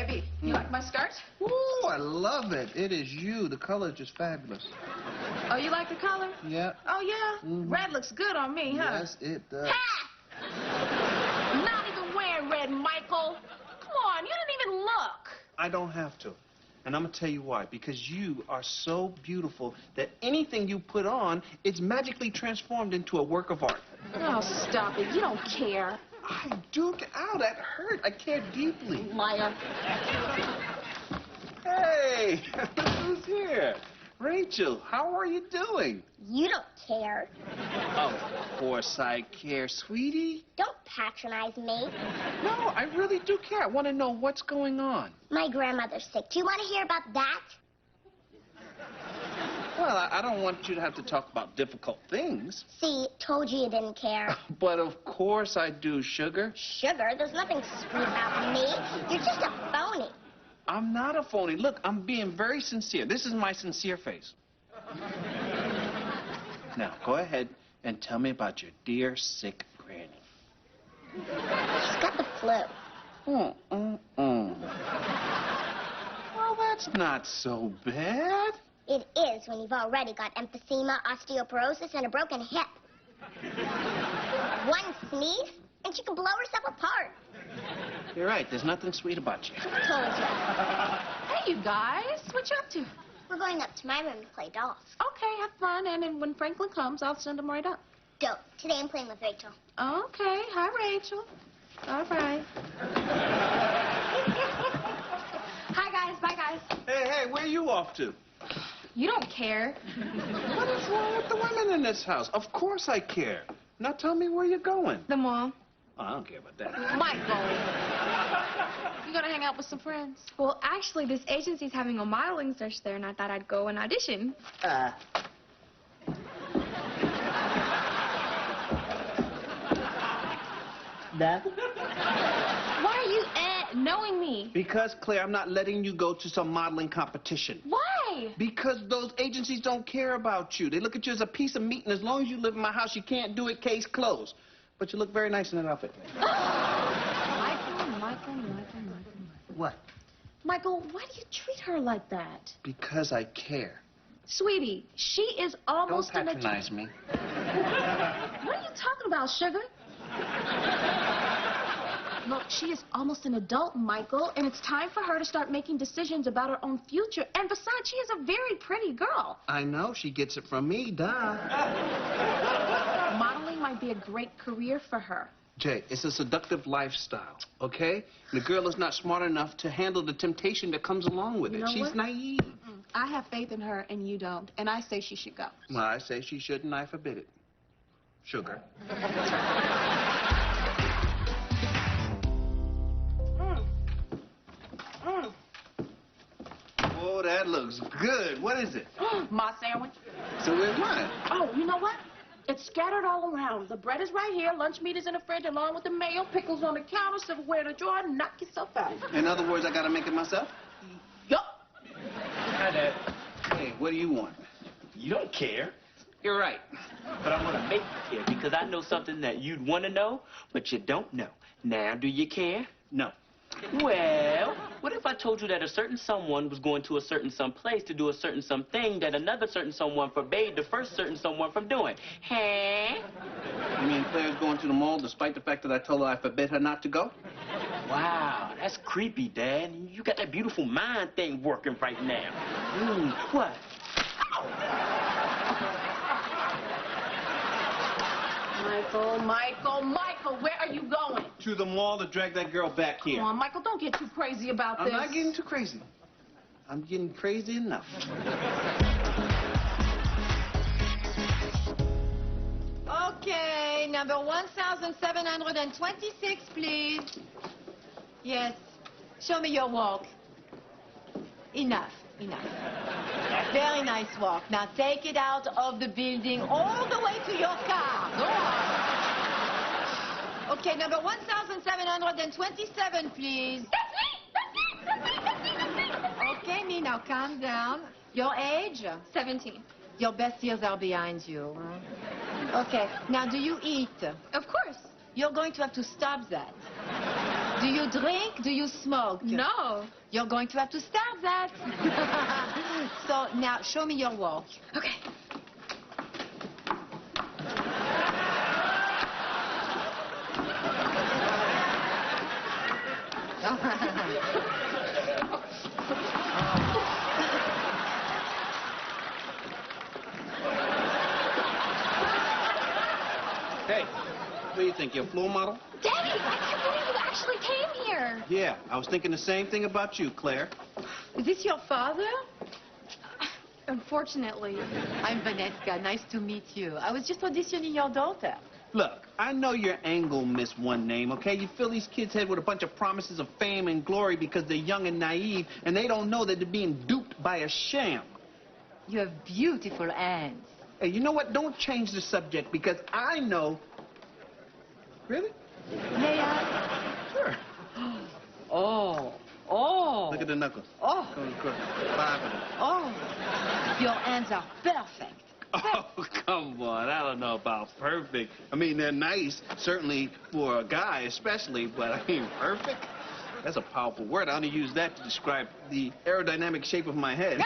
Baby, you like my skirt? Ooh, I love it. It is you. The color is just fabulous. Oh, you like the color? Yeah. Oh, yeah? Red looks good on me, huh? Yes, it does. Ha! Not even wearing red, Michael. Come on, you didn't even look. I don't have to. And I'm going to tell you why. Because you are so beautiful that anything you put on, it's magically transformed into a work of art. Oh, stop it. You don't care. I do. Ow, that hurt. I care deeply. Liar. Hey, who's here? Rachel, how are you doing? You don't care. Of course I care, sweetie. Don't patronize me. No, I really do care. I want to know what's going on. My grandmother's sick. Do you want to hear about that? Well, I don't want you to have to talk about difficult things. See, told you didn't care. But of course I do, sugar. Sugar, there's nothing sweet about me. You're just a phony. I'm not a phony. Look, I'm being very sincere. This is my sincere face. Now, go ahead and tell me about your dear sick granny. She's got the flu. Well, that's not so bad. It is when you've already got emphysema, osteoporosis, and a broken hip. One sneeze, and she can blow herself apart. You're right. There's nothing sweet about you. Told you. Hey, you guys. What you up to? We're going up to my room to play dolls. Okay, have fun. And then when Franklin comes, I'll send him right up. Dope. Today I'm playing with Rachel. Okay. Hi, Rachel. All right. Hi, guys. Bye, guys. Hey, where are you off to? You don't care. What is wrong with the women in this house? Of course I care. Now tell me where you're going. The mall. Oh, I don't care about that. Michael. You gonna hang out with some friends? Well, actually, this agency's having a modeling search there, and I thought I'd go and audition. That? Why are you knowing me? Because, Claire, I'm not letting you go to some modeling competition. Why? Because those agencies don't care about you. They look at you as a piece of meat, and as long as you live in my house, you can't do it, case closed. But you look very nice in that outfit. Michael. What? Michael, why do you treat her like that? Because I care. Sweetie, she is almost Don't patronize me. What are you talking about, sugar? Look, she is almost an adult, Michael, and it's time for her to start making decisions about her own future. And besides, she is a very pretty girl. I know. She gets it from me, duh. Modeling might be a great career for her. Jay, it's a seductive lifestyle, okay? The girl is not smart enough to handle the temptation that comes along with it. You know She's what? naive. I have faith in her, and you don't. And I say she should go. Well, I say she shouldn't. I forbid it. Sugar. Oh, that looks good. What is it? My sandwich. So where's mine? Oh, you know what? It's scattered all around. The bread is right here. Lunch meat is in the fridge along with the mayo. Pickles on the counter. Silverware in the drawer. Knock yourself out. In other words, I gotta make it myself? Yup. Hi, Dad. Hey, what do you want? You don't care, You're right. but I want to make you care because I know something that you'd want to know, but you don't know. Now, do you care? No. Well, what if I told you that a certain someone was going to a certain some place to do a certain something that another certain someone forbade the first certain someone from doing? Huh? You mean Claire's going to the mall despite the fact that I told her I forbid her not to go? Wow, that's creepy, Dad. You got that beautiful mind thing working right now. What? Michael, where are you going? To the mall to drag that girl back here. Come on, Michael, don't get too crazy about I'm this. not getting too crazy. I'm getting crazy enough. Okay, number 1726, please. Yes. Show me your walk. Enough. Very nice walk. Now take it out of the building all the way to your car. Go on. Okay, number 1727, please. Okay, me, now calm down. Your age? 17. Your best years are behind you. Huh? Okay, now do you eat? Of course. You're going to have to stop that. Do you drink? Do you smoke? No. You're going to have to start that. So now, show me your walk. Okay. Hey, what do you think? You're a floor model? Daddy, I can't believe you actually came here. Yeah, I was thinking the same thing about you, Claire. Is this your father? Unfortunately. I'm Vanessa. Nice to meet you. I was just auditioning your daughter. Look, I know your angle, Miss One Name, okay? You fill these kids' head with a bunch of promises of fame and glory because they're young and naive, and they don't know that they're being duped by a sham. You have beautiful hands. Hey, you know what? Don't change the subject because I know... Really? May I? Sure. Oh. Oh. Look at the knuckles. Oh. Going across. 5 of them. Oh. Your hands are perfect. Oh, come on. I don't know about perfect. I mean, they're nice, certainly for a guy especially, but I mean, perfect? That's a powerful word. I only use that to describe the aerodynamic shape of my head.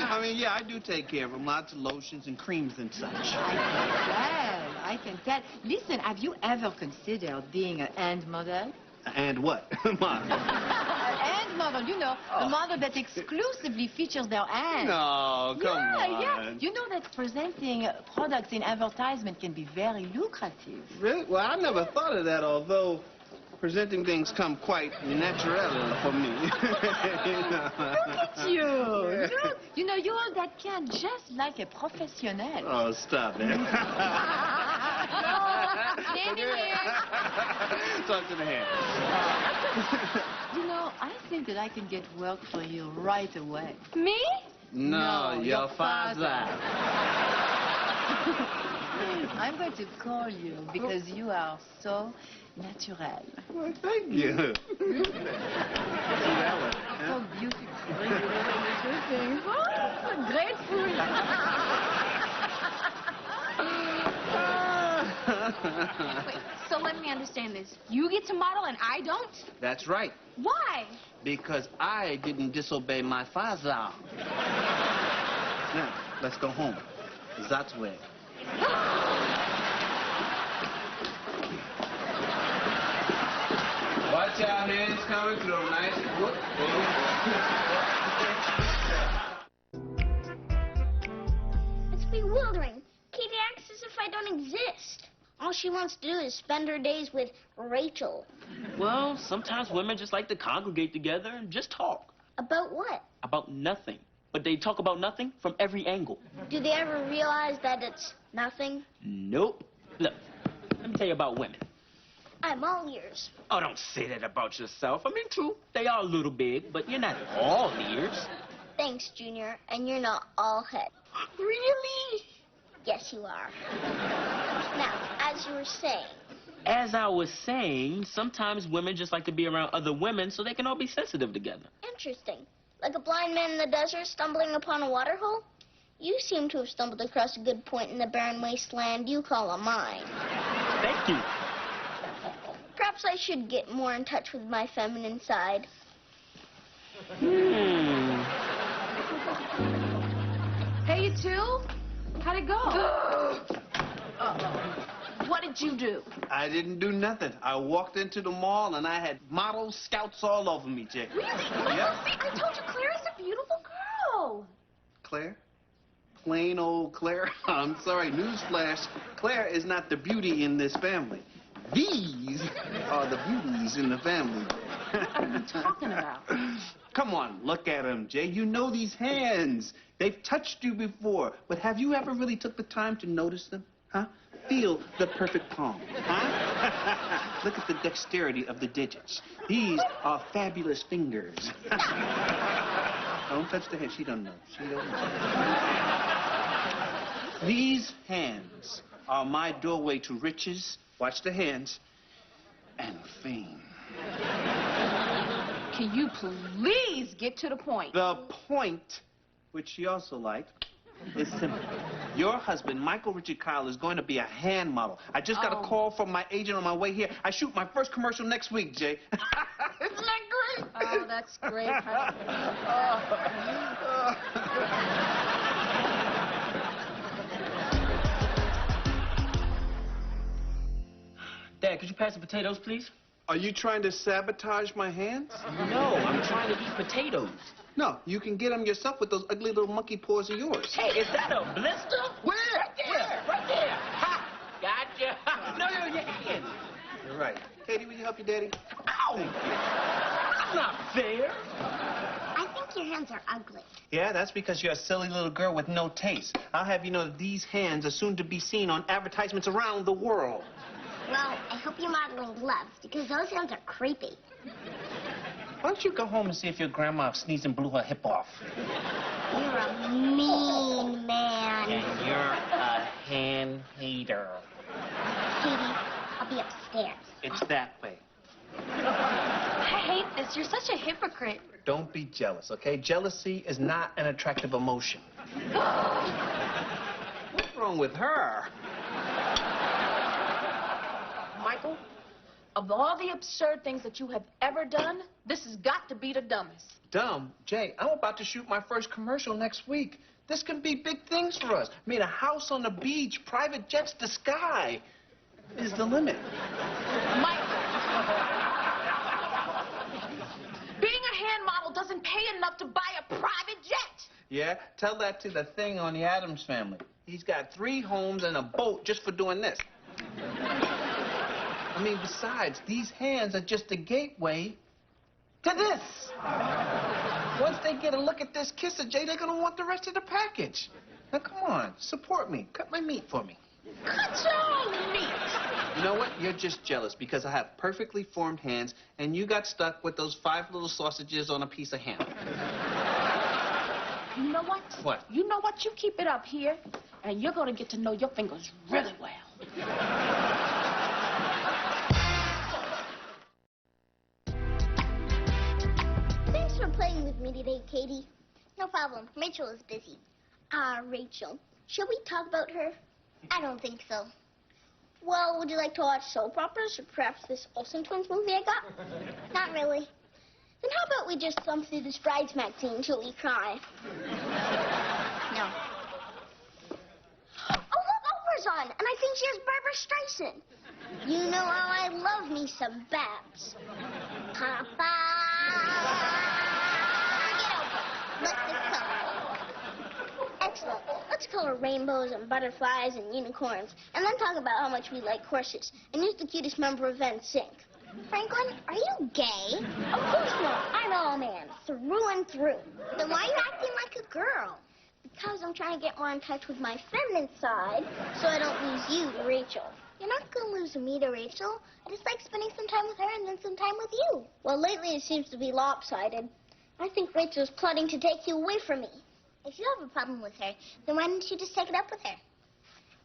I mean, yeah, I do take care of them. Lots of lotions and creams and such. I can tell. Listen, have you ever considered being a hand model? And what? Mom. Hand model, you know, a model that exclusively features their hands. No, come on. Yeah. You know that presenting products in advertisement can be very lucrative. Really? Well, I never thought of that, although presenting things come quite natural for me. Look at you. Look, you know, you hold that can just like a professional. Oh, stop it. Stand in here. Talk to the hand. You know, I think that I can get work for you right away. Me? No, your father. I'm going to call you because you are so natural. Well, thank you. See that one? So beautiful. Grapefruit. Wait, so let me understand this. You get to model and I don't? That's right. Why? Because I didn't disobey my father. Now, let's go home. That way. Watch out, hands coming through. Nice. Whoop. It's bewildering. Katie acts as if I don't exist. All she wants to do is spend her days with Rachel. Well, sometimes women just like to congregate together and just talk. About what? About nothing. But they talk about nothing from every angle. Do they ever realize that it's nothing? Nope. Look, let me tell you about women. I'm all ears. Oh, don't say that about yourself. I mean, true, they are a little big, but you're not all ears. Thanks, Junior, and you're not all head. Really? Yes, you are. Now, as you were saying, As I was saying, sometimes women just like to be around other women so they can all be sensitive together. interesting. Like a blind man in the desert stumbling upon a water hole? You seem to have stumbled across a good point in the barren wasteland you call a mine. Thank you. Perhaps I should get more in touch with my feminine side. Hey, you two? How'd it go? What did you do? I didn't do nothing. I walked into the mall and I had model scouts all over me, Jake. Really? Yep. See, I told you Claire is a beautiful girl. Claire? Plain old Claire? I'm sorry, newsflash. Claire is not the beauty in this family. These are the beauties in the family. What are you talking about? Come on, look at them, Jay. You know these hands. They've touched you before, but have you ever really took the time to notice them? Huh? Feel the perfect palm. Huh? Look at the dexterity of the digits. These are fabulous fingers. Don't touch the hand. She don't know. She don't know. These hands are my doorway to riches. Watch the hands. And fame. Can you please get to the point? The point, which she also liked, It's simple. Your husband, Michael Richard Kyle, is going to be a hand model. I just got a call from my agent on my way here. I shoot my first commercial next week, Jay. Isn't that great? Oh, that's great, honey. Dad, could you pass the potatoes, please? Are you trying to sabotage my hands? No, I'm trying to eat potatoes. No, you can get them yourself with those ugly little monkey paws of yours. Hey, is that a blister? Where? Right there. Right there. Ha! Gotcha. No, your hand. You're right. Katie, will you help your daddy? Ow! That's not fair. I think your hands are ugly. Yeah, that's because you're a silly little girl with no taste. I'll have you know that these hands are soon to be seen on advertisements around the world. Well, I hope you're modeling gloves, because those hands are creepy. Why don't you go home and see if your grandma sneezed and blew her hip off? You're a mean man. And you're a hand hater. Katie, I'll be upstairs. It's that way. I hate this. You're such a hypocrite. Don't be jealous, okay? Jealousy is not an attractive emotion. What's wrong with her? Michael, of all the absurd things that you have ever done, this has got to be the dumbest. Dumb? Jay, I'm about to shoot my first commercial next week. This can be big things for us. I mean, a house on the beach, private jets to sky is the limit. Michael, being a hand model doesn't pay enough to buy a private jet. Yeah? Tell that to the thing on the Addams Family. He's got 3 homes and a boat just for doing this. I mean, besides, these hands are just a gateway to this. Once they get a look at this kisser, Jay, they're gonna want the rest of the package. Now, come on, support me. Cut my meat for me. Cut your meat. You know what? You're just jealous because I have perfectly formed hands, and you got stuck with those 5 little sausages on a piece of ham. You know what? What? You know what? You keep it up here, and you're going to get to know your fingers really well. Thanks for playing with me today, Katie. No problem. Rachel is busy. Rachel. Shall we talk about her? I don't think so. Well, would you like to watch soap operas or perhaps this Olsen Twins movie I got? Not really. Then how about we just thumb through this Brides magazine till we cry? No. Oh, look, Oprah's on, and I think she has Barbara Streisand. You know how I love me some Babs. Papa. Get over. Let's just color. Excellent. Let's color rainbows and butterflies and unicorns, and then talk about how much we like horses, and use the cutest member of NSYNC. Franklin, are you gay? Of course not. I'm all man, through and through. Then why are you acting like a girl? Because I'm trying to get more in touch with my feminine side, so I don't lose you to Rachel. You're not going to lose me to Rachel. I just like spending some time with her and then some time with you. Well, lately it seems to be lopsided. I think Rachel's plotting to take you away from me. If you have a problem with her, then why don't you just take it up with her?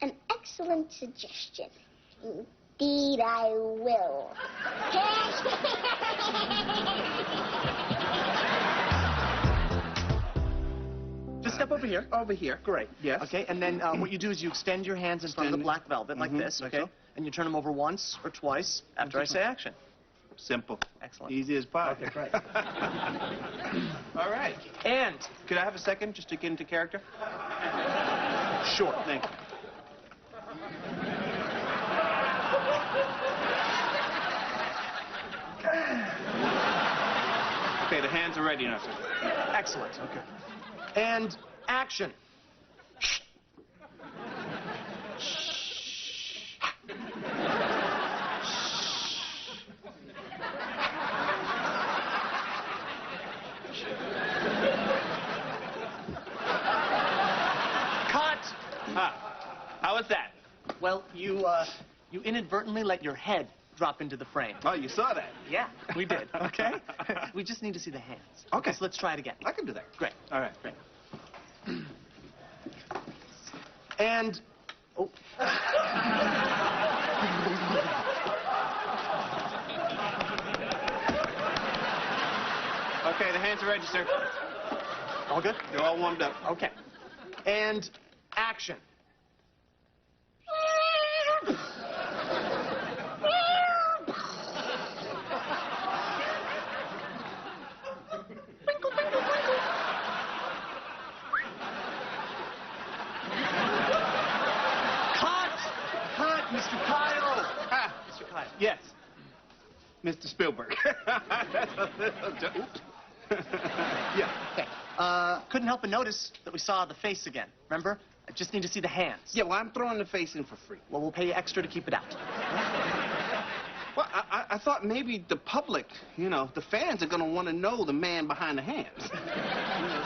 An excellent suggestion. Indeed, I will. Just step over here. Over here. Great. Yes. Okay, and then what you do is you extend your hands in front of the black velvet like this, like okay? so. And you turn them over once or twice after I say action. Simple. Excellent. Easy as pie. Okay, great. All right. And, Could I have a second just to get into character? sure. Thank you. Okay, the hands are ready now, sir. Excellent. Okay. And action. Cut. How was that? Well, you inadvertently let your head drop into the frame. Oh, you saw that? Yeah, we did, okay? We just need to see the hands. Okay. So let's try it again. I can do that. Great. All right. Great. And, oh. Okay, the hands are ready, sir. All good? They're all warmed up. Okay. And action. Cut, Mr. Kyle. Ah, Mr. Kyle. Yes. Mr. Spielberg. Yeah. Okay. Couldn't help but notice that we saw the face again. Remember? I just need to see the hands. Yeah, well, I'm throwing the face in for free. Well, we'll pay you extra to keep it out. Well, I thought maybe the public, you know, the fans are going to want to know the man behind the hands.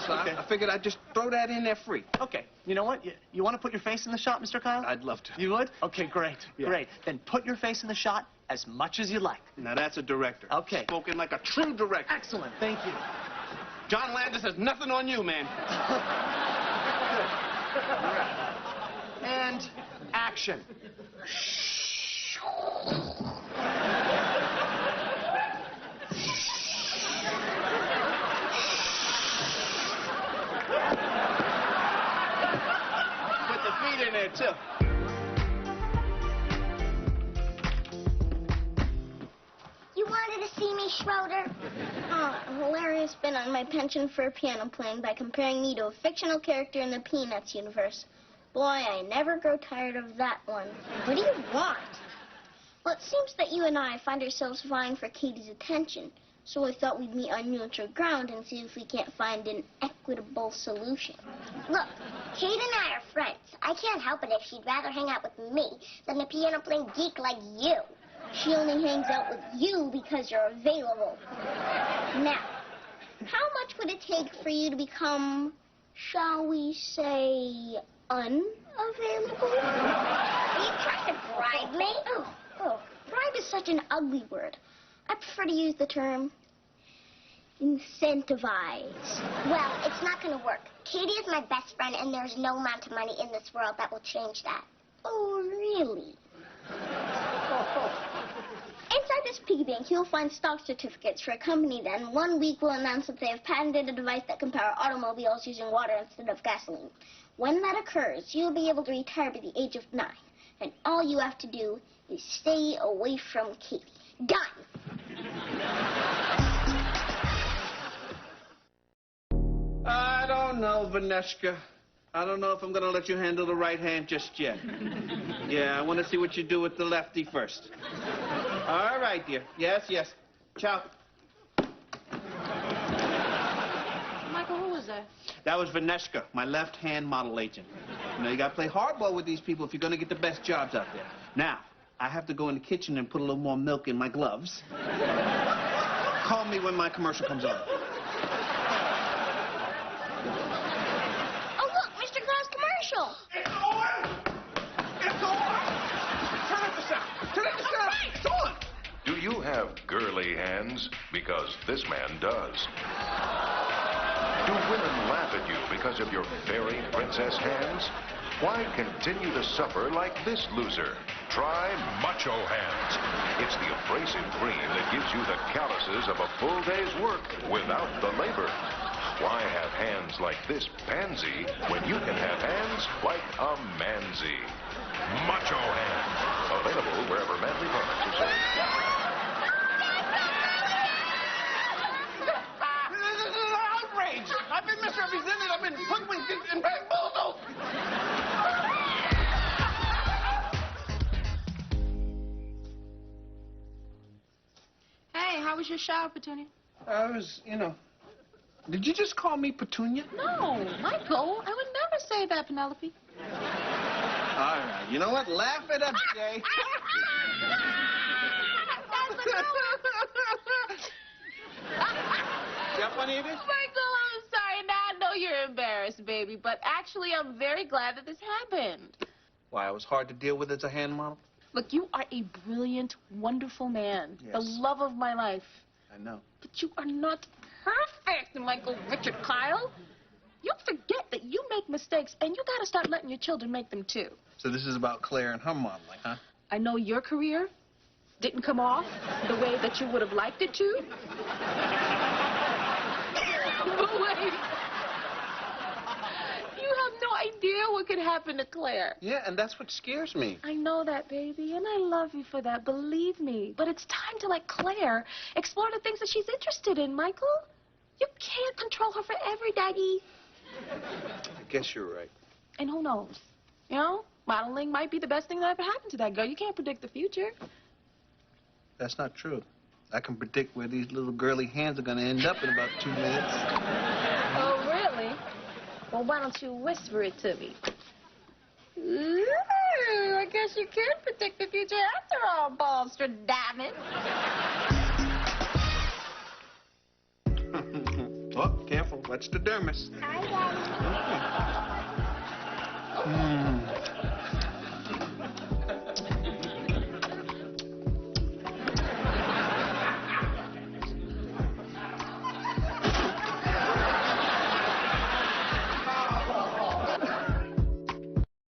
So Okay. I figured I'd just throw that in there free. Okay. You know what? You want to put your face in the shot, Mr. Kyle? I'd love to. You would? Okay, great. Yeah. Great. Then put your face in the shot as much as you like. Now, that's a director. Okay. Spoken like a true director. Excellent. Thank you. John Landis has nothing on you, man. And action. Put the feet in there, too. You wanted to see me, Schroeder? Oh, a hilarious spin on my penchant for piano playing by comparing me to a fictional character in the Peanuts universe. Boy, I never grow tired of that one. What do you want? Well, it seems that you and I find ourselves vying for Katie's attention, so I thought we'd meet on neutral ground and see if we can't find an equitable solution. Look, Kate and I are friends. I can't help it if she'd rather hang out with me than a piano-playing geek like you. She only hangs out with you because you're available. Now, how much would it take for you to become, shall we say, unavailable? Are you trying to bribe me? Oh, bribe is such an ugly word. I prefer to use the term incentivize. Well, it's not going to work. Katie is my best friend, and there's no amount of money in this world that will change that. Oh, really? Inside this piggy bank, you'll find stock certificates for a company that in 1 week will announce that they have patented a device that can power automobiles using water instead of gasoline. When that occurs, you'll be able to retire by the age of 9. And all you have to do is stay away from Katie. Done. I don't know, Vaneshka. I don't know if I'm going to let you handle the right hand just yet. Yeah, I want to see what you do with the lefty first. All right, dear. Yes, yes. Ciao. Michael, who was that? That was Vaneshka, my left-hand model agent. You know, you got to play hardball with these people if you're going to get the best jobs out there. Now, I have to go in the kitchen and put a little more milk in my gloves. Call me when my commercial comes on. Oh, look, Mr. Claus commercial. It's on! It's on! Turn up the sound! Turn up the sound! It's on! Do you have girly hands? Because this man does. Do women laugh at you because of your fairy princess hands? Why continue to suffer like this loser? Try Macho Hands. It's the abrasive cream that gives you the calluses of a full day's work without the labor. Why have hands like this pansy when you can have hands like a mansy? Macho Hands. Available wherever manly products are sold. This is an outrage! I've been misrepresented. I've been hoodwinked and bamboozled. Hey, how was your shower, Petunia? I was, you know... Did you just call me Petunia? No, Michael, I would never say that, Penelope. All right. You know what? Laugh it up, Jay. You got funny of this? Michael, I'm sorry. Now I know you're embarrassed, baby, but actually I'm very glad that this happened. Why, it was hard to deal with as a hand model? Look, you are a brilliant, wonderful man. Yes. The love of my life. I know. But you are not perfect, Michael Richard Kyle. You forget that you make mistakes, and you gotta start letting your children make them too. So this is about Claire and her modeling, huh? I know your career didn't come off the way that you would have liked it to. But wait. You have no idea what could happen to Claire. Yeah, and that's what scares me. I know that, baby, and I love you for that, believe me. But it's time to let Claire explore the things that she's interested in, Michael. You can't control her forever, Daddy. I guess you're right. And who knows? You know, modeling might be the best thing that ever happened to that girl. You can't predict the future. That's not true. I can predict where these little girly hands are going to end up in about 2 minutes. Oh, really? Well, why don't you whisper it to me? Ooh, I guess you can predict the future after all, Ballstra, damn it. Oh, careful. Watch the dermis. Hi, Daddy.